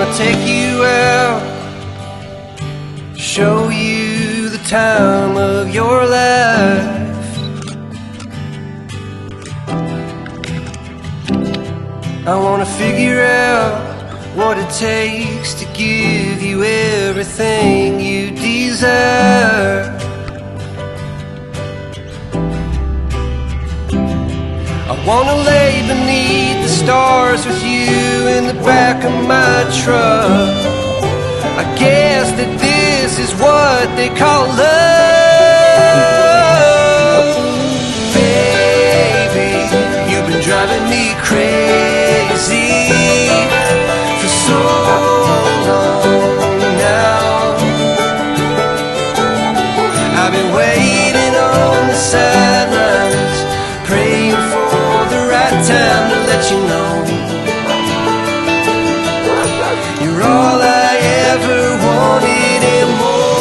wanna take you out, show you the time of your life. I wanna figure out what it takes to give you everything you desire. I wanna lay beneath the stars with you in the back of my truck. I guess that this is what they call love. Baby, you've been driving me crazy for so long now. I've been waiting on the sidelines, praying for the right time to let you know you're all I ever wanted and more.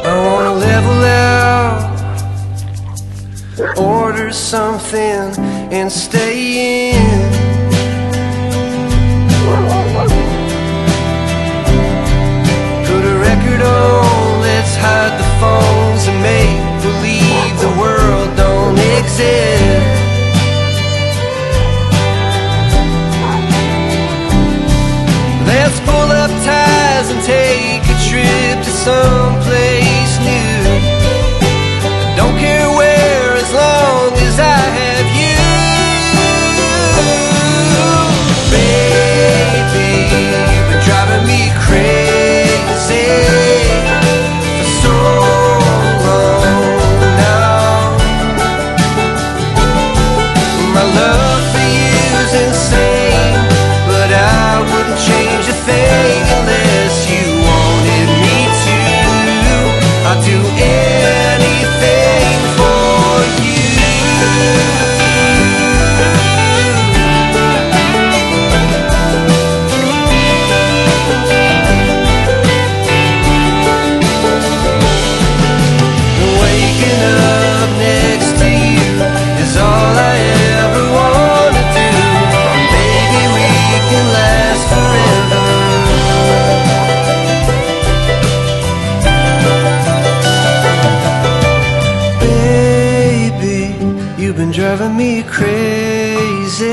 I wanna level out, order something and stay in. Put a record on, let's hide the phones and make believe the world don't exist. Let's pull up ties and take a trip to someplace new. Don't care where, as long as I have you. Baby, you've been driving me crazy for so long now. My love for you's insane, but I wouldn't change a thing unless you wanted me to. I'd do anything for you. Waking up next to you is all I ever want to do. Maybe we can last forever. Baby, you've been driving me crazy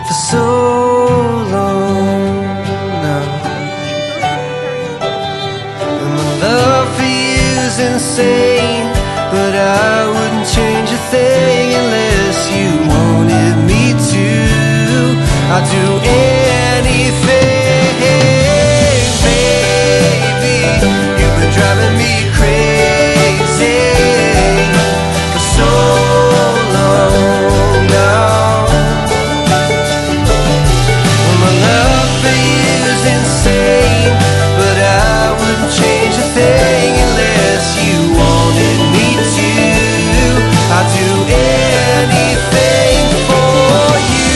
for so long now. And my love for you's insane, but I wouldn't change a thing unless you wanted me to. I'd do anything. Baby, you've been driving me crazy for so long now. Well, my love for you's insane, but I wouldn't change a thing unless you wanted me to. I'd do anything for you.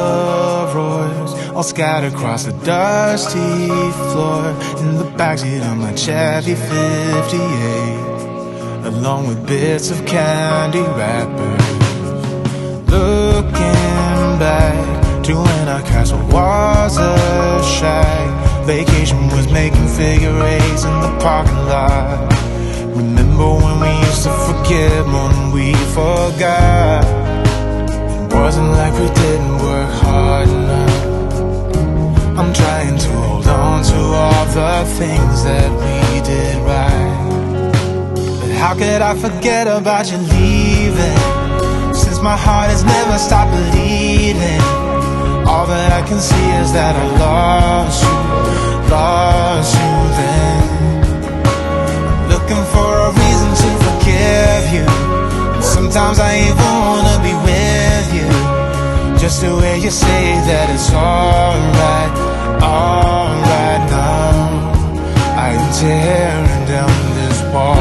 Polaroids all scattered across the dusty floor, in the backseat of my Chevy 58, along with bits of candy wrappers. Looking back to when our castle was a shack, vacation was making figure eights in the parking lot. Remember when we used to forgive more than we forgot? It wasn't like we didn't work hard enough. I'm trying to hold on to all the things that we did right, but how could I forget about you leaving? Since my heart has never stopped bleeding, all that I can see is that I lost you then. I'm looking for a reason to forgive you, and sometimes I even wanna be with you, just the way you say that it's alright now. I tearing down this wall.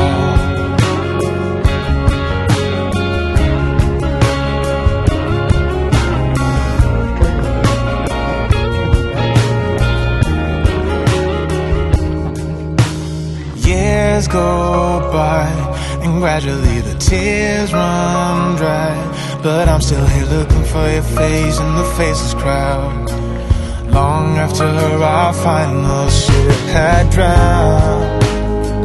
Years go by, and gradually the tears run dry. But I'm still here looking for your face in the faceless crowd. Long after our final ship had drowned,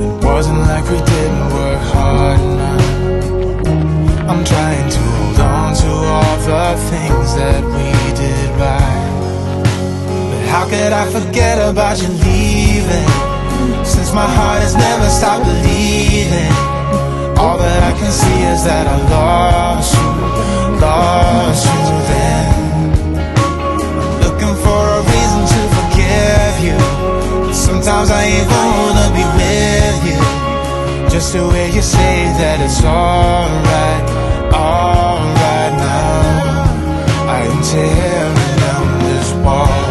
it wasn't like we didn't work hard enough. I'm trying to hold on to all the things that we did right. But how could I forget about you leaving? Since my heart has never stopped believing, all that I can see is that I lost you then. I'm looking for a reason to forgive you, but sometimes I ain't wanna be with you. Just the way you say that it's alright now. I am tearing down this wall.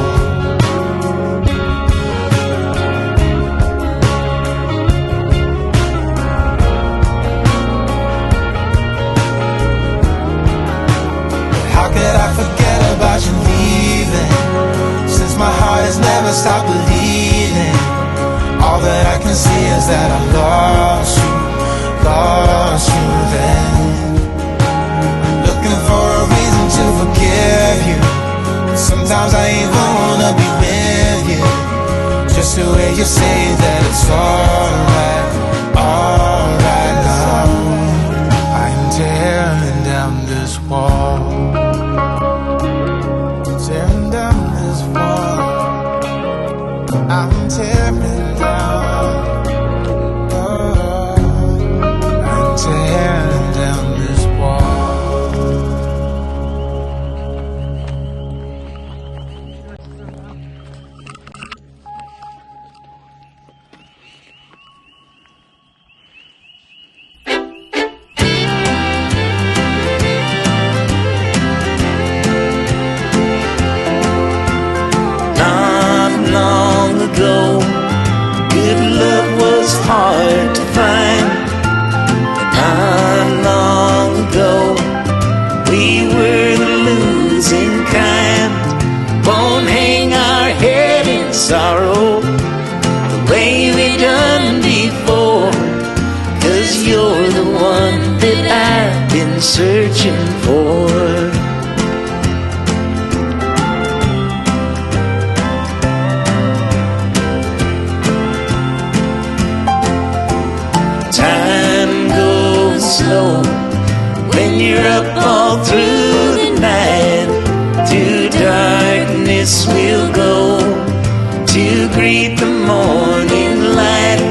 Forget about you leaving. Since my heart has never stopped believing, all that I can see is that I lost you then. I'm looking for a reason to forgive you, but sometimes I ain't wanna be with you. Just the way you say that it's alright now. I'm tearing down this wall. Tearing down this wall. I'm tearing down. Oh, I'm tearing down this wall. Good love was hard to find. Not long ago, we were the losing kind. Won't hang our head in sorrow the way we done before, 'cause you're the one that I've been searching for. Slow when you're up all through the night. Through darkness we'll go to greet the morning light.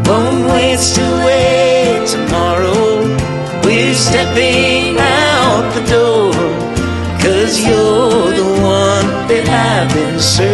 Won't waste away tomorrow. We're stepping out the door, 'cause you're the one that I've been searching